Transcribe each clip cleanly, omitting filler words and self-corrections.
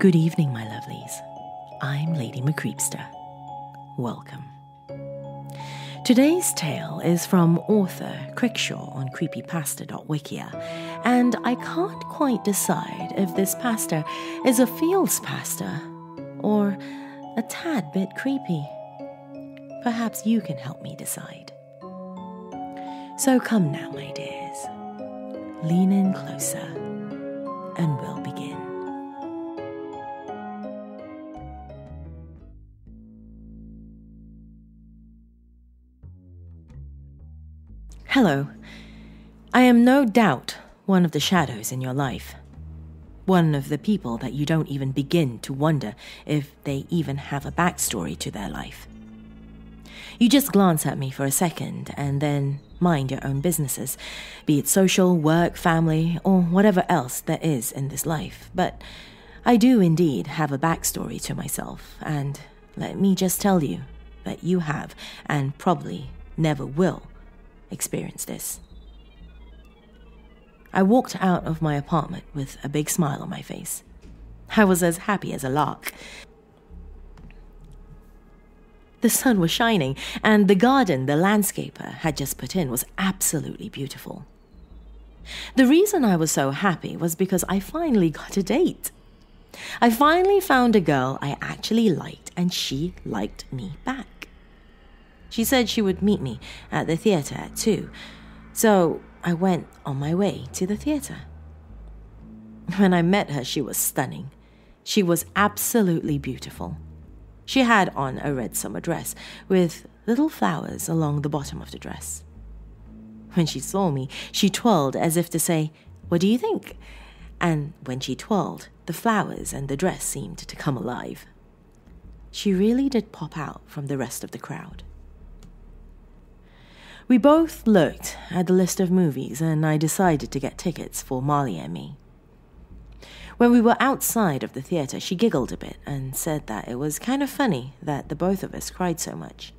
Good evening, my lovelies. I'm Lady Creepypasta. Welcome. Today's tale is from author Crickshaw on Creepypasta.wikia, and I can't quite decide if this pasta is a fields pasta or a tad bit creepy. Perhaps you can help me decide. So come now, my dears. Lean in closer and we'll begin. Hello. I am no doubt one of the shadows in your life. One of the people that you don't even begin to wonder if they even have a backstory to their life. You just glance at me for a second and then mind your own businesses, be it social, work, family, or whatever else there is in this life. But I do indeed have a backstory to myself, and let me just tell you that you have, and probably never will, experience this. I walked out of my apartment with a big smile on my face. I was as happy as a lark. The sun was shining, and the garden the landscaper had just put in was absolutely beautiful. The reason I was so happy was because I finally got a date. I finally found a girl I actually liked, and she liked me back. She said she would meet me at the theatre at 2, so I went on my way to the theatre. When I met her, she was stunning. She was absolutely beautiful. She had on a red summer dress with little flowers along the bottom of the dress. When she saw me, she twirled as if to say, "What do you think?" And when she twirled, the flowers and the dress seemed to come alive. She really did pop out from the rest of the crowd. We both looked at the list of movies, and I decided to get tickets for Marley and me. When we were outside of the theatre, she giggled a bit and said that it was kind of funny that the both of us cried so much.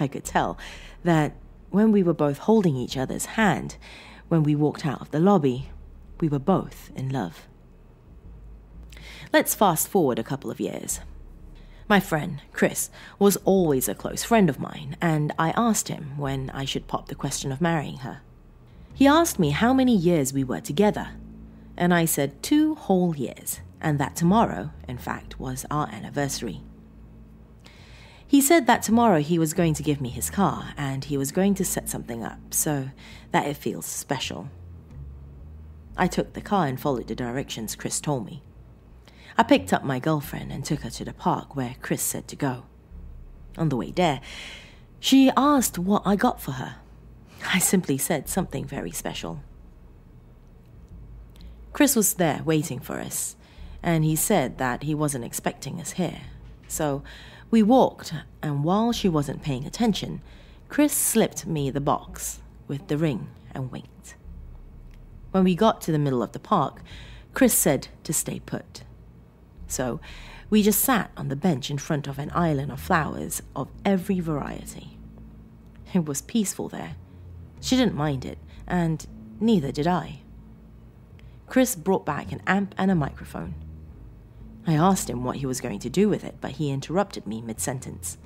I could tell that when we were both holding each other's hand, when we walked out of the lobby, we were both in love. Let's fast forward a couple of years. My friend, Chris, was always a close friend of mine, and I asked him when I should pop the question of marrying her. He asked me how many years we were together, and I said 2 whole years, and that tomorrow, in fact, was our anniversary. He said that tomorrow he was going to give me his car, and he was going to set something up so that it feels special. I took the car and followed the directions Chris told me. I picked up my girlfriend and took her to the park where Chris said to go. On the way there, she asked what I got for her. I simply said something very special. Chris was there waiting for us, and he said that he wasn't expecting us here. So we walked, and while she wasn't paying attention, Chris slipped me the box with the ring and winked. When we got to the middle of the park, Chris said to stay put. So we just sat on the bench in front of an island of flowers of every variety. It was peaceful there. She didn't mind it, and neither did I. Chris brought back an amp and a microphone. I asked him what he was going to do with it, but he interrupted me mid-sentence.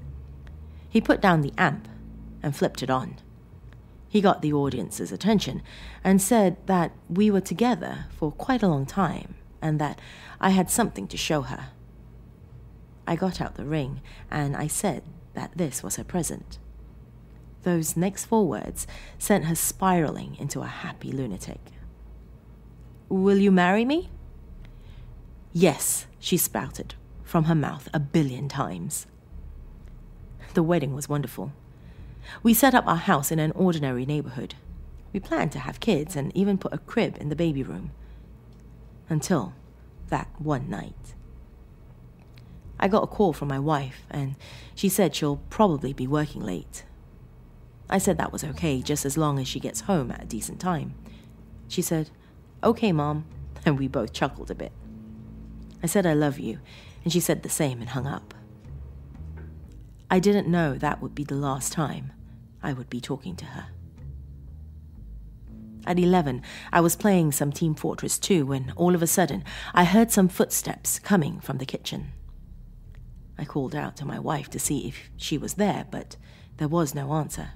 He put down the amp and flipped it on. He got the audience's attention and said that we were together for quite a long time, and that I had something to show her. I got out the ring, and I said that this was her present. Those next 4 words sent her spiraling into a happy lunatic. "Will you marry me?" "Yes," she spouted from her mouth 1,000,000,000 times. The wedding was wonderful. We set up our house in an ordinary neighborhood. We planned to have kids and even put a crib in the baby room. Until that one night. I got a call from my wife, and she said she'll probably be working late. I said that was okay, just as long as she gets home at a decent time. She said, "Okay, Mom," and we both chuckled a bit. I said I love you, and she said the same and hung up. I didn't know that would be the last time I would be talking to her. At 11, I was playing some Team Fortress 2 when all of a sudden I heard some footsteps coming from the kitchen. I called out to my wife to see if she was there, but there was no answer.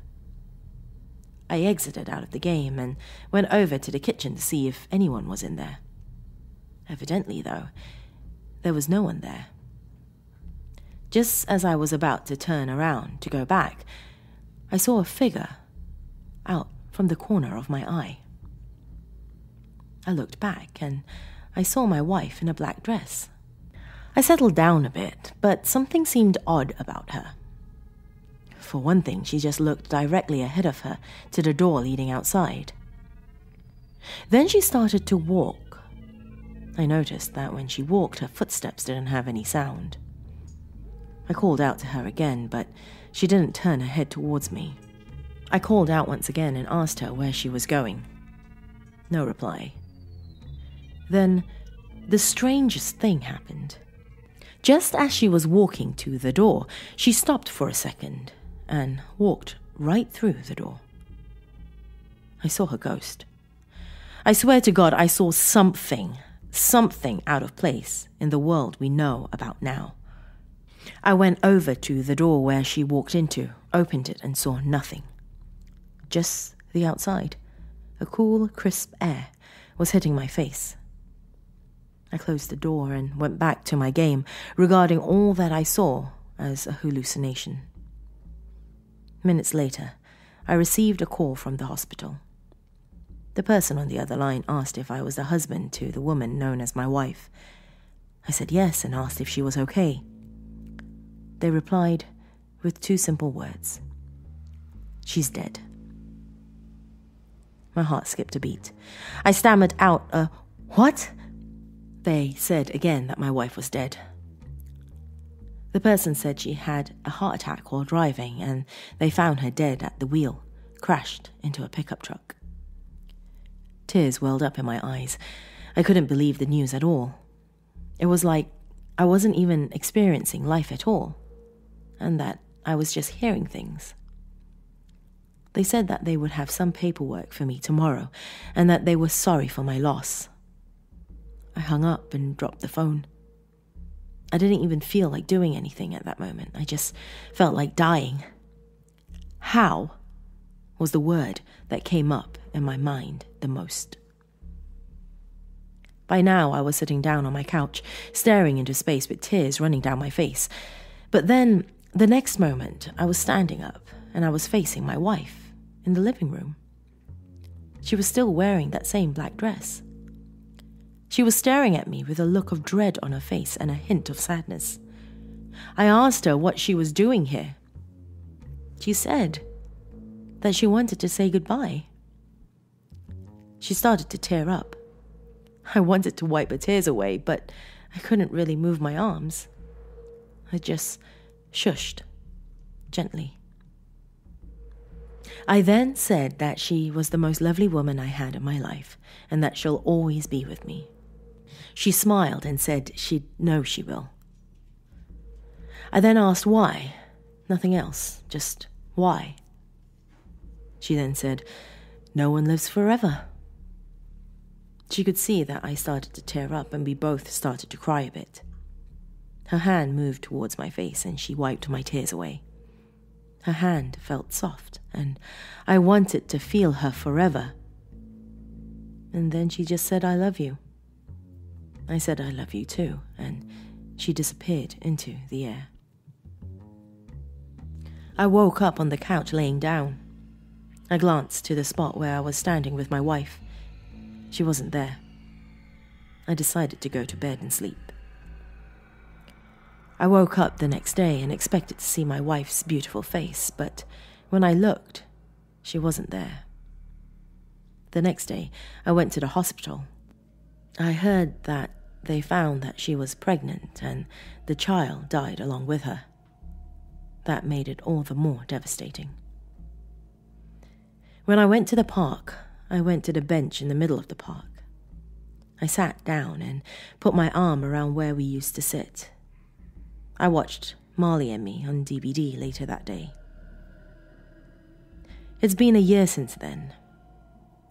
I exited out of the game and went over to the kitchen to see if anyone was in there. Evidently, though, there was no one there. Just as I was about to turn around to go back, I saw a figure out from the corner of my eye. I looked back and I saw my wife in a black dress. I settled down a bit, but something seemed odd about her. For one thing, she just looked directly ahead of her to the door leading outside. Then she started to walk. I noticed that when she walked, her footsteps didn't have any sound. I called out to her again, but she didn't turn her head towards me. I called out once again and asked her where she was going. No reply. Then, the strangest thing happened. Just as she was walking to the door, she stopped for a second and walked right through the door. I saw her ghost. I swear to God, I saw something out of place in the world we know about now. I went over to the door where she walked into, opened it, and saw nothing. Just the outside. A cool, crisp air was hitting my face. I closed the door and went back to my game, regarding all that I saw as a hallucination. Minutes later, I received a call from the hospital. The person on the other line asked if I was the husband to the woman known as my wife. I said yes and asked if she was okay. They replied with 2 simple words. She's dead. My heart skipped a beat. I stammered out a, "What?" They said again that my wife was dead. The person said she had a heart attack while driving and they found her dead at the wheel, crashed into a pickup truck. Tears welled up in my eyes. I couldn't believe the news at all. It was like I wasn't even experiencing life at all, and that I was just hearing things. They said that they would have some paperwork for me tomorrow, and that they were sorry for my loss. I hung up and dropped the phone. I didn't even feel like doing anything at that moment. I just felt like dying. How was the word that came up in my mind the most. By now, I was sitting down on my couch, staring into space with tears running down my face. But then, the next moment, I was standing up and I was facing my wife in the living room. She was still wearing that same black dress. She was staring at me with a look of dread on her face and a hint of sadness. I asked her what she was doing here. She said that she wanted to say goodbye. She started to tear up. I wanted to wipe her tears away, but I couldn't really move my arms. I just shushed gently. I then said that she was the most lovely woman I had in my life, and that she'll always be with me. She smiled and said she'd know she will. I then asked why. Nothing else, just why. She then said, "No one lives forever." She could see that I started to tear up and we both started to cry a bit. Her hand moved towards my face and she wiped my tears away. Her hand felt soft and I wanted to feel her forever. And then she just said, "I love you." I said, "I love you too," and she disappeared into the air. I woke up on the couch laying down. I glanced to the spot where I was standing with my wife. She wasn't there. I decided to go to bed and sleep. I woke up the next day and expected to see my wife's beautiful face, but when I looked, she wasn't there. The next day, I went to the hospital. I heard that they found that she was pregnant and the child died along with her. That made it all the more devastating. When I went to the park, I went to the bench in the middle of the park. I sat down and put my arm around where we used to sit. I watched Marley and Me on DVD later that day. It's been a year since then.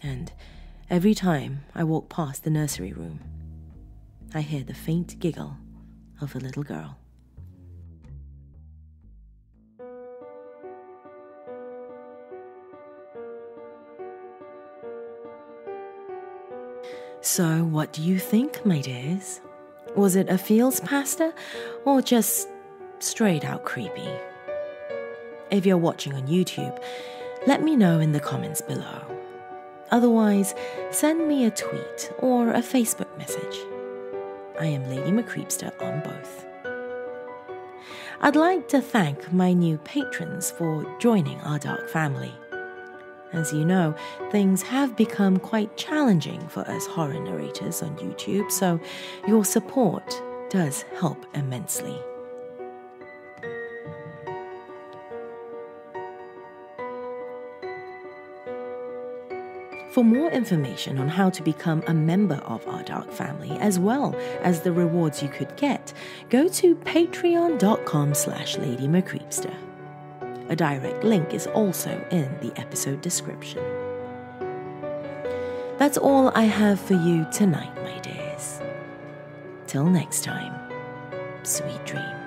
And every time I walk past the nursery room, I hear the faint giggle of a little girl. So, what do you think, my dears? Was it a feels pasta or just straight out creepy? If you're watching on YouTube, let me know in the comments below. Otherwise, send me a tweet or a Facebook message. I am Lady McCreepster on both. I'd like to thank my new patrons for joining our dark family. As you know, things have become quite challenging for us horror narrators on YouTube, so your support does help immensely. For more information on how to become a member of our dark family, as well as the rewards you could get, go to patreon.com/LadyMcCreepster. A direct link is also in the episode description. That's all I have for you tonight, my dears. Till next time, sweet dreams.